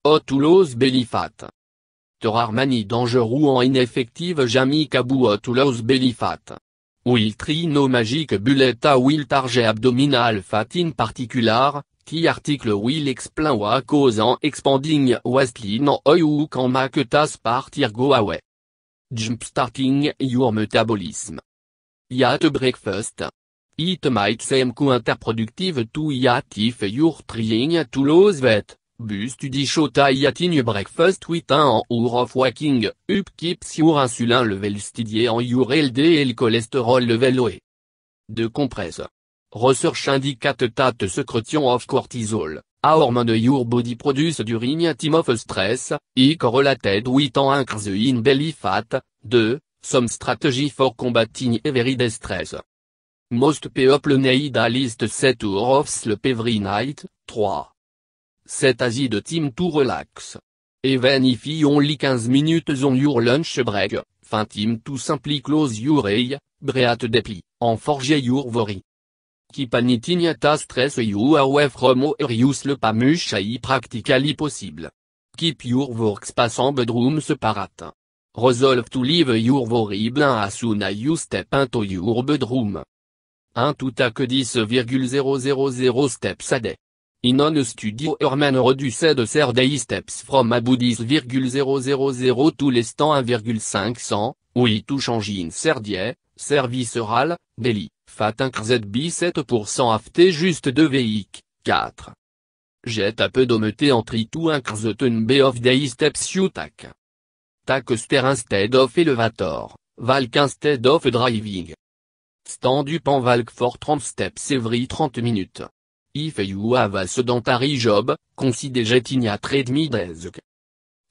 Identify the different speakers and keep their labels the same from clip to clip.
Speaker 1: O Toulouse belly fat. Te rarement dangereux en ineffective jamais kabou O Toulouse belly fat. Will trino magique bullet à will target abdominal fat in particular, qui article will explain wa cause en expanding westline en ou quand maquetas partir go away. Jumpstarting your metabolism. Yat breakfast. It might seem counterproductive to yet if you're trying to lose weight, but study show eating your breakfast with an hour of waking up keeps your insulin level steady and your LDL cholesterol level low. De compresse. Research indicate that secretion of cortisol, a hormone your body produce during a time of stress, correlated with an increase in belly fat. 2. Some strategy for combating everyday stress. Most people need a list set of sleep every night. 3. Set aside time to relax. Even if you only 15 minutes on your lunch break, find time to simply close your eye, breathe deeply, and forget your worry. Keep anything that stress you away from or you sleep as much as practically possible. Keep your workspace and bedroom separate. Resolve to leave your worry as soon as you step into your bedroom. 1 to take 10,000 steps a day. In a studio Herman reduced their daily steps from about 10,000 to less than 1,500, oui to change in their diet, their visceral, belly, fat increased by 7% after just 2 weeks. 4. Jet a peu d'omete en 3 to increase the number of daily steps you take. Take stair instead of elevator, walk instead of driving. Stand up and walk for 30 steps every 30 minutes. If you have a sedentary job, consider getting a treadmill desk.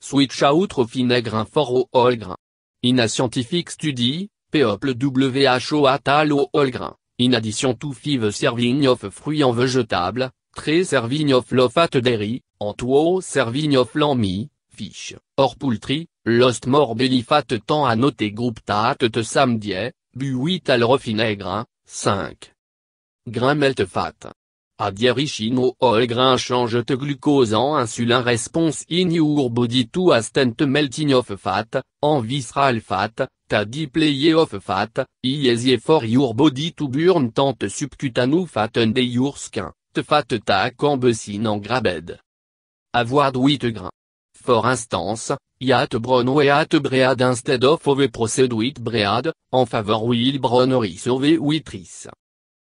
Speaker 1: Switch out of vinegar for whole grain. In a scientific study, people WHO at all whole grain, in addition to 5 serving of fruits and vegetables, 3 serving of low-fat dairy, and 2 serving of lamb, fish, or poultry, lost more belly fat tant à noter groupe tat te samedi, bu 8 al vinaigre, 5. Grain melt fat. A rich in whole grain change te glucose en insulin response in your body to a stent melting of fat, en visceral fat, ta deep layer of fat, easy for your body to burn tant subcutaneous fat under your skin, te fat ta combustion en grabed. Avoid wheat grain. For instance, yat brown wheat bread instead of processed wheat bread, en favor will brown rice over wheat rice.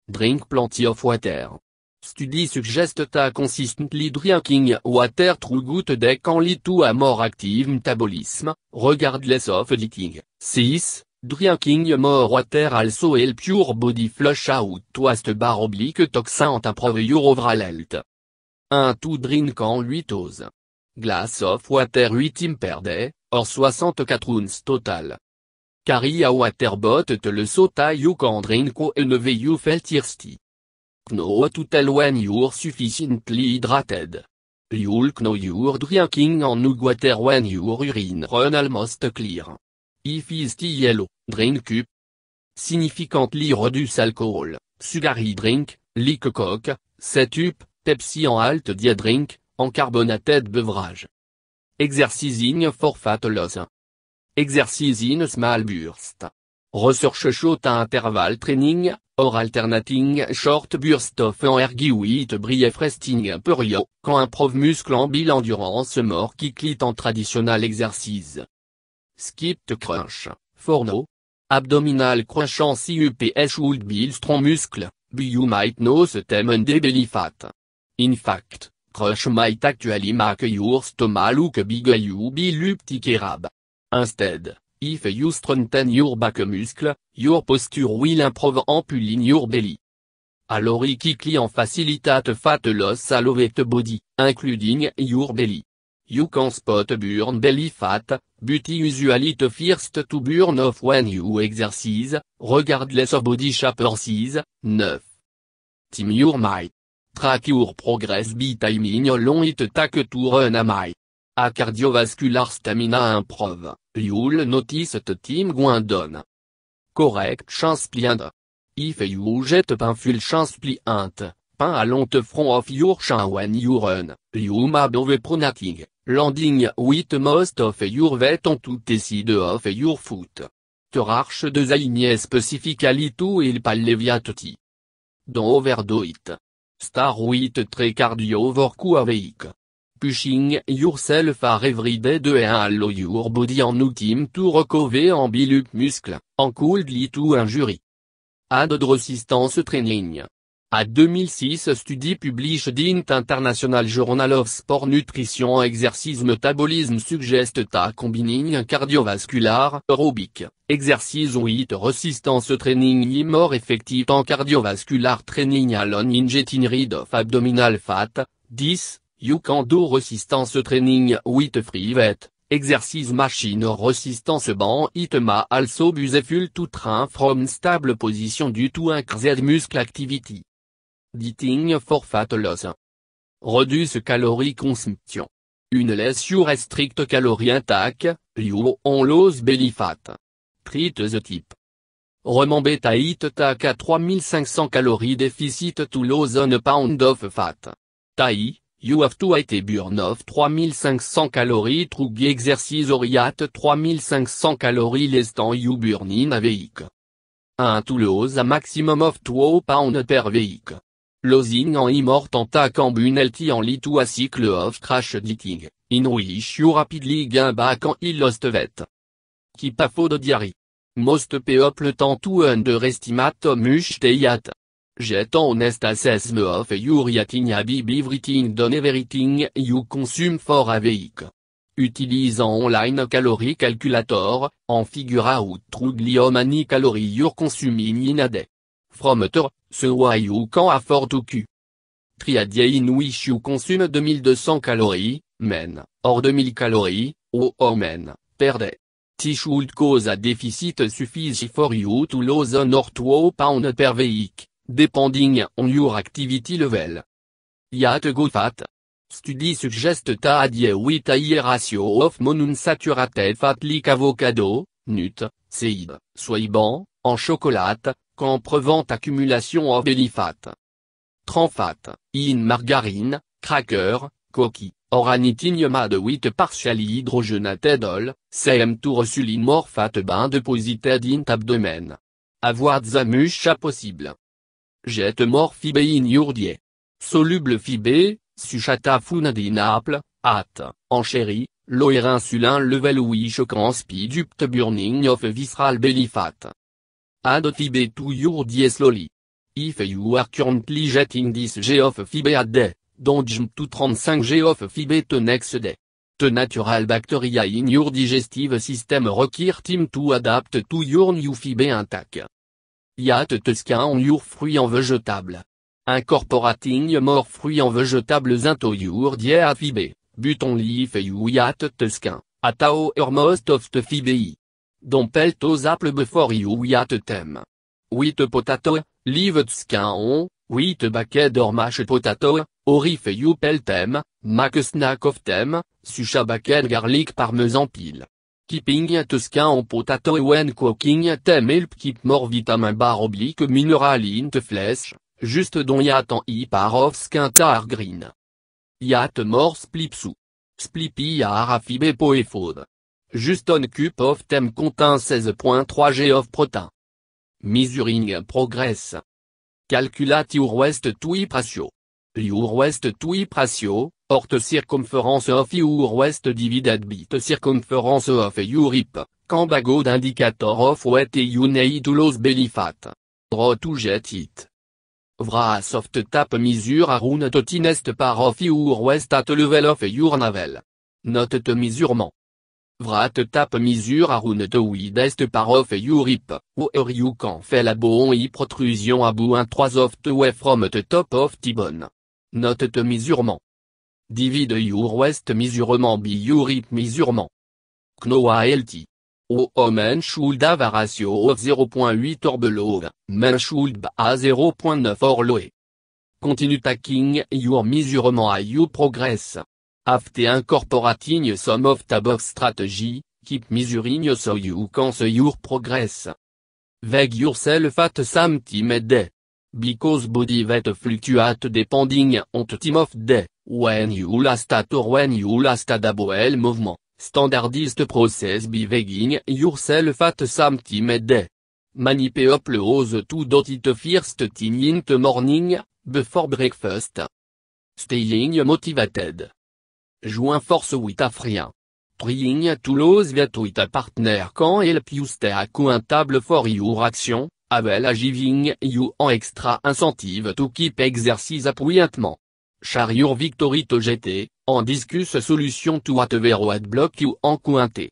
Speaker 1: Drink plenty of water. Study suggest that consistently drinking water through good day can lead to a more active metabolism, regardless of eating. 6. Drinking more water also help your body flush out waste bar oblique toxin and improve your overall health. 1 to drink en 8 oz. Glass of water 8 times per day, or 64 ounces total. Carry a water bottle le sota you can drink whenever you feel thirsty. Know to tell when you're sufficiently hydrated. You'll know you're drinking enough water when your urine run almost clear. If it's still yellow, drink up. Significantly reduce alcohol, sugary drink, like Coke, 7up, Pepsi en alt diet drink, en carbonated beverage. Exercising for fat loss. Exercising small burst. Research show interval training, or alternating short burst of energy with brief resting period, can improve muscle and build endurance more quickly than traditional exercise. Skipped crunch, for no. Abdominal crunch en CUPS would build strong muscle, but you might know the and belly fat. In fact, crunch might actually make your stomach look big you be luptic rab. Instead, if you strengthen your back muscle, your posture will improve and pull in your belly. Alors quickly and facilitate fat loss all over the body, including your belly. You can spot burn belly fat, but usually the first to burn off when you exercise, regardless of body shape or size. 9. Time your might. Track your progress by timing how long it take to run a mile. A cardiovascular stamina improve, you'll notice the time going down. Correct chance pliant. If you jet up full chance pliant, pain along the front of your chin when you run, you may be pronating, landing with most of your weight on to the side of your foot. Ter arch de zaigne specifically to il palleviatoti. Don't overdo it. Start with tre cardio work avec. Pushing yourself are every day de and allow your body en ultime to recover en build muscle, en coldly to injury. Add de resistance training. A 2006 study published in International Journal of Sport Nutrition Exercise Metabolism suggest that combining cardiovascular aerobic exercise with resistance training is more effective than cardiovascular training alone in getting rid of abdominal fat. 10. You can do resistance training with free weight exercise machine or resistance band. It may also be useful to train from stable position due to increased muscle activity. Dieting for fat loss. Reduce calorie consumption. Une less you restrict calorie intake, you on lose belly fat. Treat the type. Remember that it take a 3500 calories deficit to lose 1 pound of fat. Tai, you have to eat a burn of 3500 calories through the exercise or at 3500 calories less than you burn in a week. And to lose a maximum of 2 pounds per week. Losing en important can be healthy only to a cycle of crash dieting, in which you rapidly gain back on you lost weight. Keep a food diary. Most people tend to underestimate how much they eat. Get honest assessment of your eating habit by writing down everything you consume for a week. Utilise un online calorie calculator, and figure out truly how many calories you're consuming in a day. From there, so why you can afford to Q. Try a day in which you consume 2200 calories, men, or 2000 calories, or women, per day. This should cause a deficit sufficient for you to lose 1 or 2 pounds per week, depending on your activity level. Yet good fat. Study suggest that a diet with a high ratio of monounsaturated fat like avocado, nut, seed, soybean, en chocolat, can prevent accumulation of belly fat. Trans fat, in margarine, cracker, cookie, or anything made with partially hydrogenated oil, seem to result in more fat being deposited in abdomen. Avoid the much possible. Get more fiber in your diet. Soluble fiber, suchata found in apple, at, en cherry, lower insulin level which can speed up the burning of visceral belly fat. Add fiber to your diet slowly. If you are currently getting this g of fiber a day, don't jump to 35 g of fiber the next day. The natural bacteria in your digestive system require time to adapt to your new fiber intake. Yet the scan on your fruits and vegetables. Incorporating more fruits and vegetables into your diet fiber, but only if you eat the scan, at or most of the fiber. Don't pelt those apples before you eat them. With potato, leave the skin on, with baked or mashed potato, or if you pelt them, make a snack of them, such baked garlic parmesan peel. Keeping the skin on potato when cooking them help keep more vitamin bar oblique mineral in the flesh, just don't eat an par of skin are green. Eat more splipsu. Splippy are a fiber poe food. Just 1 cup of them contains 16.3 g of protein. Measuring progress. Calculate your waist to hip ratio. Your waist to hip ratio, or the circumference of your waist divided by the circumference of your hip, can be a good indicator of weight you need to lose belly fat. Draw to get it. Vra a soft tap measure around the thinnest part of your waist at the level of your navel. Note the measurement. Vra the tap measure around the widest part of your hip, or you can feel a bone hip protrusion about 3 of the way from the top of the bone. Note the measurement. Divide your waist measurement by your hip measurement. Knoa healthy. Men should have a ratio of 0.8 or below, men should be a 0.9 or low. Continue taking your measurement as you progress. After incorporating some of the box strategy, keep measuring so you can see your progress. Weigh yourself at some time a day. Because body weight fluctuates depending on the time of day, When you last at or when you last double movement, standardized process behaving yourself at some day. Manipulate ose to dot it first thing in the morning, before breakfast. Staying motivated. Join force with Afrien. Trying to lose that with a partner can help you stay accountable for your action, while giving you an extra incentive to keep exercise appointment. Share your victory to GT, en discuss solution to whatever would block you en cointé.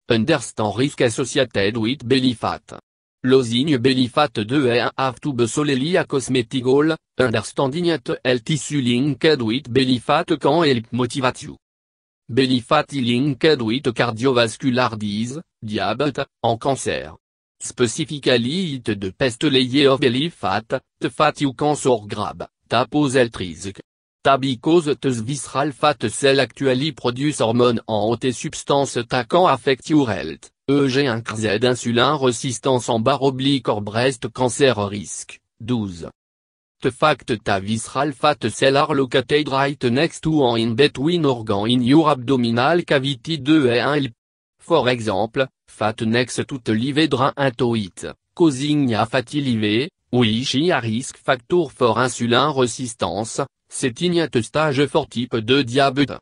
Speaker 1: Understand risk associated with belly fat. Losing belly fat 2 and have to be solely a cosmetic goal, understanding that health tissue linked with belly fat can help motivate you. Belly fat linked with cardiovascular disease, diabetes, and cancer. Specifically it the best layer of belly fat, the fat you can so grab, that pose health risk. Because the visceral fat cell actually produce hormone en haute substance that can affect your health, EG1Z insulin resistance en barre oblique or breast cancer risk, 12. The fact that visceral fat cell are located right next to or in between organ in your abdominal cavity 2 et 1. For example, fat next to the liver drain into it, causing a fatty liver, which is a risk factor for insulin resistance. Setting at stage for type 2 diabète.